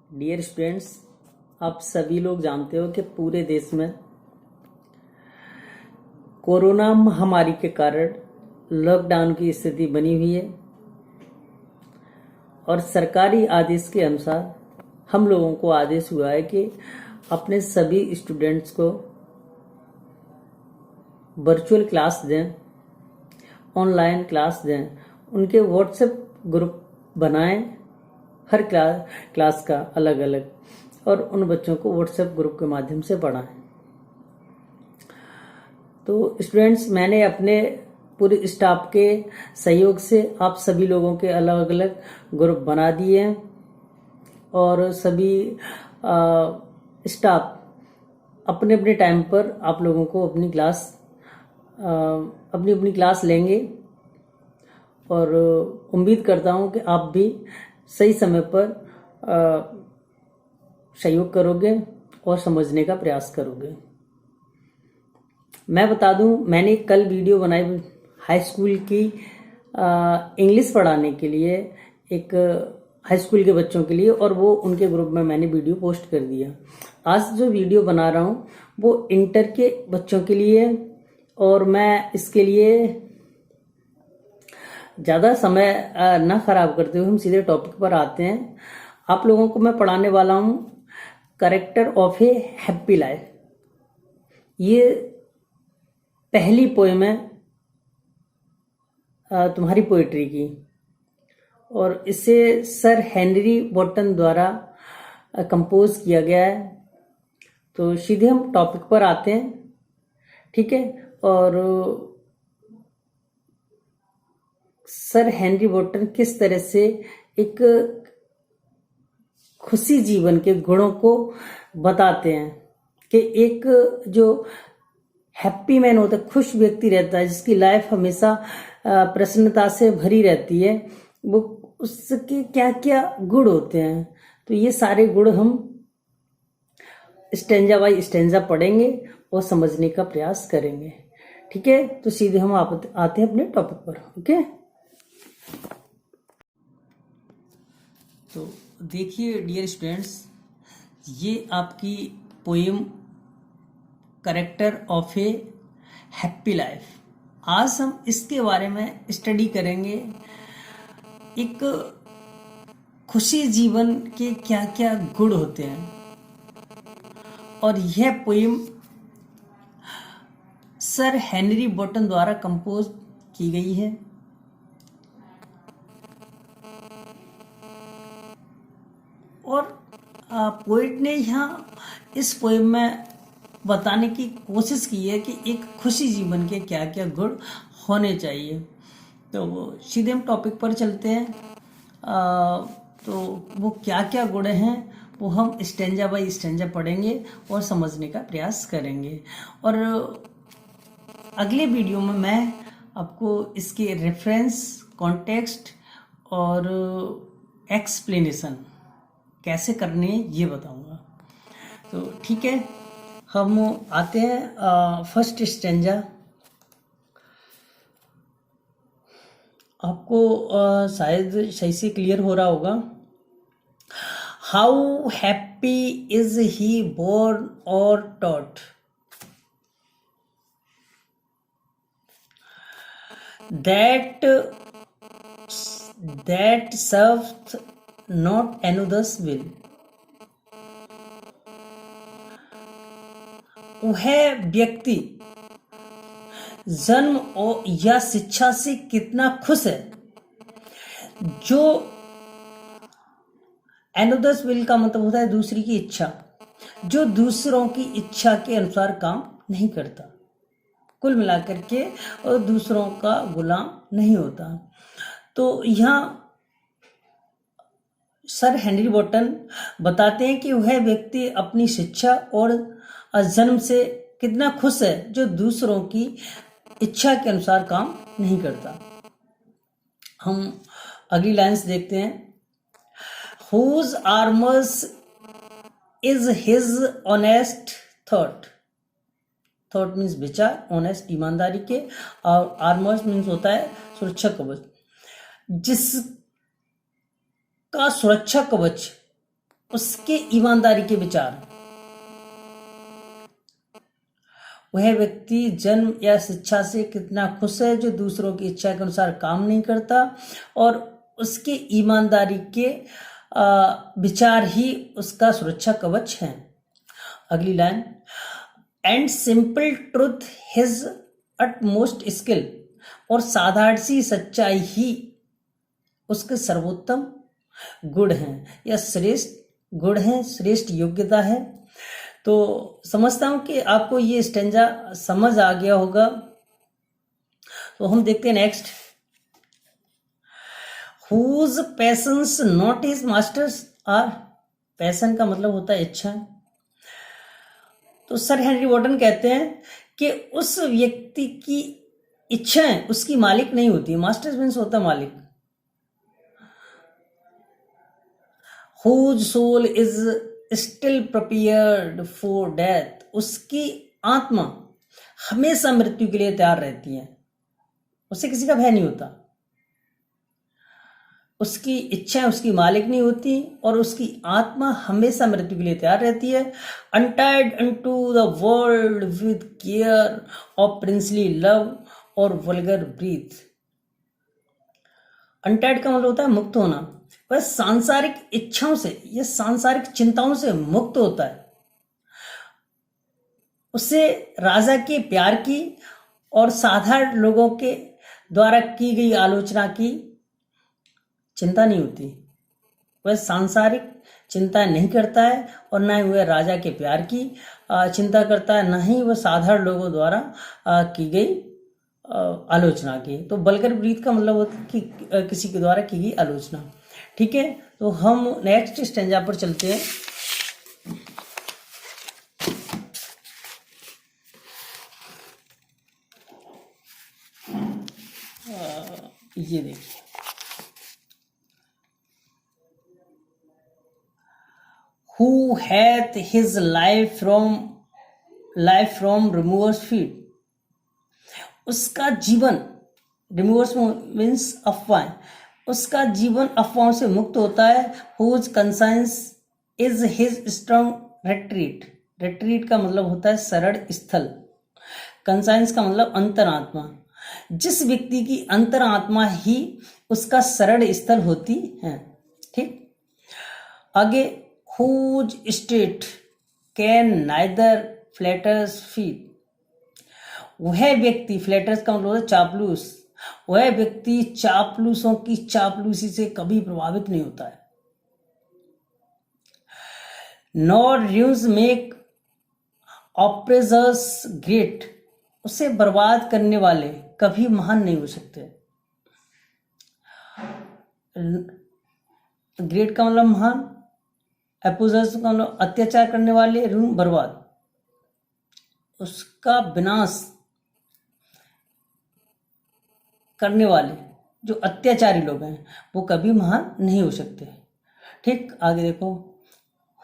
Dear students, आप सभी लोग जानते हो कि पूरे देश में कोरोना महामारी के कारण लॉकडाउन की स्थिति बनी हुई है और सरकारी आदेश के अनुसार हम लोगों को आदेश हुआ है कि अपने सभी स्टूडेंट्स को वर्चुअल क्लास दें, ऑनलाइन क्लास दें, उनके व्हाट्सएप ग्रुप बनाएं, हर क्लास का अलग अलग, और उन बच्चों को व्हाट्सएप ग्रुप के माध्यम से पढ़ाएं। तो स्टूडेंट्स, मैंने अपने पूरे स्टाफ के सहयोग से आप सभी लोगों के अलग अलग ग्रुप बना दिए हैं और सभी स्टाफ अपने अपने टाइम पर आप लोगों को अपनी क्लास लेंगे और उम्मीद करता हूं कि आप भी सही समय पर सहयोग करोगे और समझने का प्रयास करोगे। मैं बता दूं, मैंने कल वीडियो बनाई हाई स्कूल की इंग्लिश पढ़ाने के लिए, एक हाई स्कूल के बच्चों के लिए, और वो उनके ग्रुप में मैंने वीडियो पोस्ट कर दिया। आज जो वीडियो बना रहा हूँ वो इंटर के बच्चों के लिए, और मैं इसके लिए ज़्यादा समय ना खराब करते हुए हम सीधे टॉपिक पर आते हैं। आप लोगों को मैं पढ़ाने वाला हूँ character of A happy life. ये पहली पोएम है तुम्हारी पोइट्री की, और इसे सर हेनरी वॉटन द्वारा कंपोज किया गया है। तो सीधे हम टॉपिक पर आते हैं, ठीक है। और सर हेनरी वॉटन किस तरह से एक खुशी जीवन के गुणों को बताते हैं कि एक जो हैप्पी मैन होता है, खुश व्यक्ति रहता है, जिसकी लाइफ हमेशा प्रसन्नता से भरी रहती है, वो उसके क्या क्या गुण होते हैं। तो ये सारे गुण हम स्टेंजा बाय स्टेंजा पढ़ेंगे और समझने का प्रयास करेंगे, ठीक है। तो सीधे हम आते हैं अपने टॉपिक पर, ओके। तो देखिए डियर स्टूडेंट्स, ये आपकी poem character of A happy life. आज हम इसके बारे में स्टडी करेंगे, एक खुशी जीवन के क्या क्या गुण होते हैं। और यह पोएम सर हेनरी वॉटन द्वारा कंपोज की गई है। और पोएट ने यहाँ इस पोएम में बताने की कोशिश की है कि एक खुशी जीवन के क्या क्या गुण होने चाहिए। तो वो सीधे हम टॉपिक पर चलते हैं। तो वो क्या क्या गुण हैं वो हम स्टेंजा बाय स्टेंजा पढ़ेंगे और समझने का प्रयास करेंगे। और अगले वीडियो में मैं आपको इसके रेफरेंस, कॉन्टेक्स्ट और एक्सप्लेनेशन कैसे करने ये बताऊंगा। तो ठीक है, हम आते हैं फर्स्ट स्टेंजा। आपको शायद सही से क्लियर हो रहा होगा। How happy is he born और taught, that serveth not another's will। वह व्यक्ति जन्म और या शिक्षा से कितना खुश है जो another's will का मतलब होता है दूसरी की इच्छा, जो दूसरों की इच्छा के अनुसार काम नहीं करता, कुल मिलाकर के, और दूसरों का गुलाम नहीं होता। तो यहाँ सर हेनरी वॉटन बताते हैं कि वह व्यक्ति अपनी शिक्षा और जन्म से कितना खुश है जो दूसरों की इच्छा के अनुसार काम नहीं करता। हम अगली लाइन्स देखते हैं। Whose armors is his honest thought। Thought means विचार, ऑनेस्ट ईमानदारी के, और आर्मर्स मीन्स होता है सुरक्षा कवच। जिसका सुरक्षा कवच उसके ईमानदारी के विचार। वह व्यक्ति जन्म या शिक्षा से कितना खुश है जो दूसरों की इच्छा के अनुसार काम नहीं करता, और उसके ईमानदारी के विचार ही उसका सुरक्षा कवच है। अगली line, and simple truth his utmost skill, और साधारण सी सच्चाई ही उसके सर्वोत्तम गुण हैं या श्रेष्ठ गुण हैं, श्रेष्ठ योग्यता है। तो समझता हूं कि आपको ये स्टेंजा समझ आ गया होगा। तो हम देखते हैं next, whose passions not his masters are. Passion का मतलब होता है इच्छा। तो सर हेनरी वॉर्टन कहते हैं कि उस व्यक्ति की इच्छाएं उसकी मालिक नहीं होती। मास्टर्स मीन्स होता मालिक। Whose soul is still prepared for death, उसकी आत्मा हमेशा मृत्यु के लिए तैयार रहती है, उससे किसी का भय नहीं होता। उसकी इच्छा उसकी मालिक नहीं होती और उसकी आत्मा हमेशा मृत्यु के लिए तैयार रहती है। Untied unto the world with care of princely love और vulgar breath। Untied का मतलब होता है मुक्त होना। वह सांसारिक इच्छाओं से या सांसारिक चिंताओं से मुक्त होता है। उसे राजा के प्यार की और साधारण लोगों के द्वारा की गई आलोचना की चिंता नहीं होती। वह सांसारिक चिंता नहीं करता है और न ही वह राजा के प्यार की चिंता करता है, न ही वह साधारण लोगों द्वारा की गई आलोचना की। तो बल्गर ब्रीथ का मतलब होता है कि किसी के द्वारा की गई आलोचना। ठीक है, तो हम नेक्स्ट स्टेंजा पर चलते हैं। ये देखिए, Who hath his life from remover's feet। उसका जीवन, रिमूवर्स मीन्स अफवाह, उसका जीवन अफवाहों से मुक्त होता है। Whose conscience is his strong retreat। retreat का मतलब होता है शरण स्थल। कंसाइंस का मतलब अंतरात्मा। जिस व्यक्ति की अंतरात्मा ही उसका शरण स्थल होती है। ठीक, आगे, whose state can neither flatters feet। वह व्यक्ति, फ्लैटर्स का मतलब होता है चापलूस, वह व्यक्ति चापलूसों की चापलूसी से कभी प्रभावित नहीं होता है। Nor ruse make oppressors great. उसे बर्बाद करने वाले कभी महान नहीं हो सकते। ग्रेट का मतलब महान, अपोजर्स का मतलब अत्याचार करने वाले, रून बर्बाद। उसका विनाश करने वाले जो अत्याचारी लोग हैं वो कभी महान नहीं हो सकते। ठीक, आगे देखो,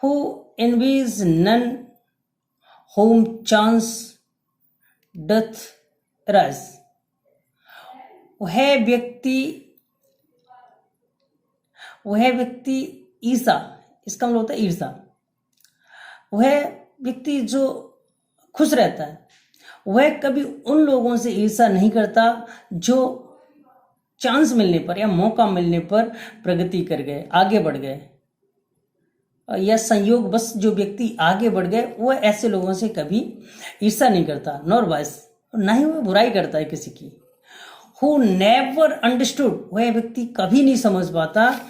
who envies none whom chance doth raise. वह व्यक्ति ईर्षा, इसका मतलब होता है ईर्षा। वह व्यक्ति जो खुश रहता है वह कभी उन लोगों से ईर्षा नहीं करता जो चांस मिलने पर या मौका मिलने पर प्रगति कर गए, आगे बढ़ गए, या संयोग बस जो व्यक्ति आगे बढ़ गए वह ऐसे लोगों से कभी ईर्षा नहीं करता। नॉर वाइस, ना ही वह बुराई करता है किसी की। हु नेवर अंडरस्टूड, वह व्यक्ति कभी नहीं समझ पाता।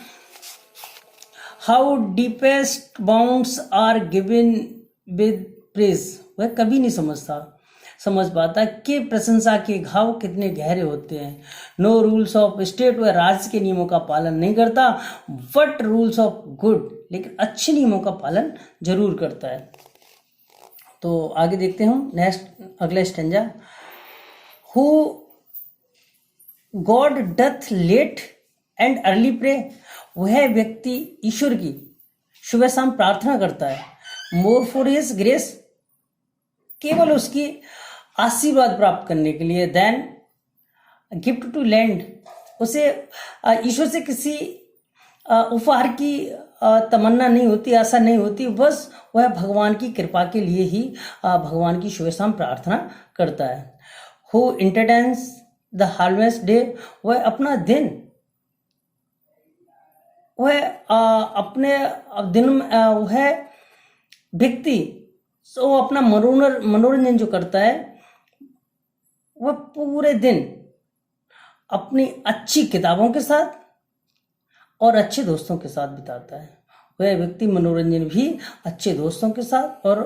How deepest bounds are given with praise, वह कभी नहीं समझ पाता कि प्रशंसा के घाव कितने गहरे होते हैं। नो रूल्स ऑफ स्टेट, वह राज्य के नियमों का पालन नहीं करता। बट रूल्स ऑफ गुड, लेकिन अच्छे नियमों का पालन जरूर करता है। तो आगे देखते हैं नेक्स्ट अगला stanza. Who God doth late and early pray, वह व्यक्ति ईश्वर की सुबह शाम प्रार्थना करता है। मोर फॉर हिज ग्रेस, केवल उसकी आशीर्वाद प्राप्त करने के लिए। देन गिफ्ट टू लैंड, उसे ईश्वर से किसी उपहार की तमन्ना नहीं होती, आशा नहीं होती, बस वह भगवान की कृपा के लिए ही भगवान की सुबह शाम प्रार्थना करता है। Who entertains the harvest day, वह अपना दिन, वह अपने दिन में वह व्यक्ति वो अपना मनोरंजन जो करता है, वह पूरे दिन अपनी अच्छी किताबों के साथ और अच्छे दोस्तों के साथ बिताता है। वह व्यक्ति मनोरंजन भी अच्छे दोस्तों के साथ और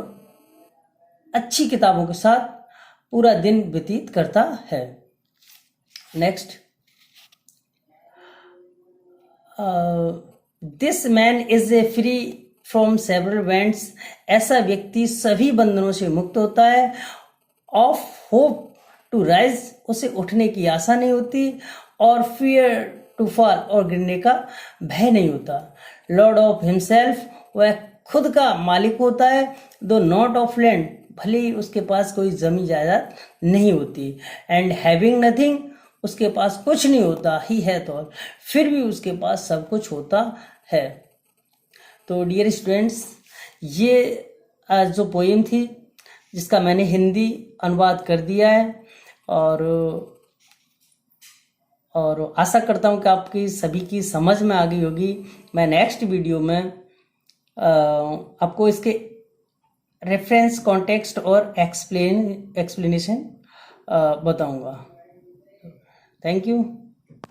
अच्छी किताबों के साथ पूरा दिन व्यतीत करता है। Next, this man is a free from several bands, ऐसा व्यक्ति सभी बंधनों से मुक्त होता है। ऑफ होप टू राइज, उसे उठने की आशा नहीं होती, और फियर टू फॉल, और गिरने का भय नहीं होता। लॉर्ड ऑफ हिमसेल्फ, वह खुद का मालिक होता है। दो नॉट ऑफ लैंड, भले ही उसके पास कोई जमीन जायदाद नहीं होती। एंड हैविंग नथिंग, उसके पास कुछ नहीं होता। ही है तो, फिर भी उसके पास सब कुछ होता है। तो डियर स्टूडेंट्स, ये जो पोएम थी जिसका मैंने हिंदी अनुवाद कर दिया है, और आशा करता हूँ कि आपकी सभी की समझ में आ गई होगी। मैं नेक्स्ट वीडियो में आपको इसके रेफरेंस, कॉन्टेक्स्ट और एक्सप्लेनेशन बताऊंगा। Thank you.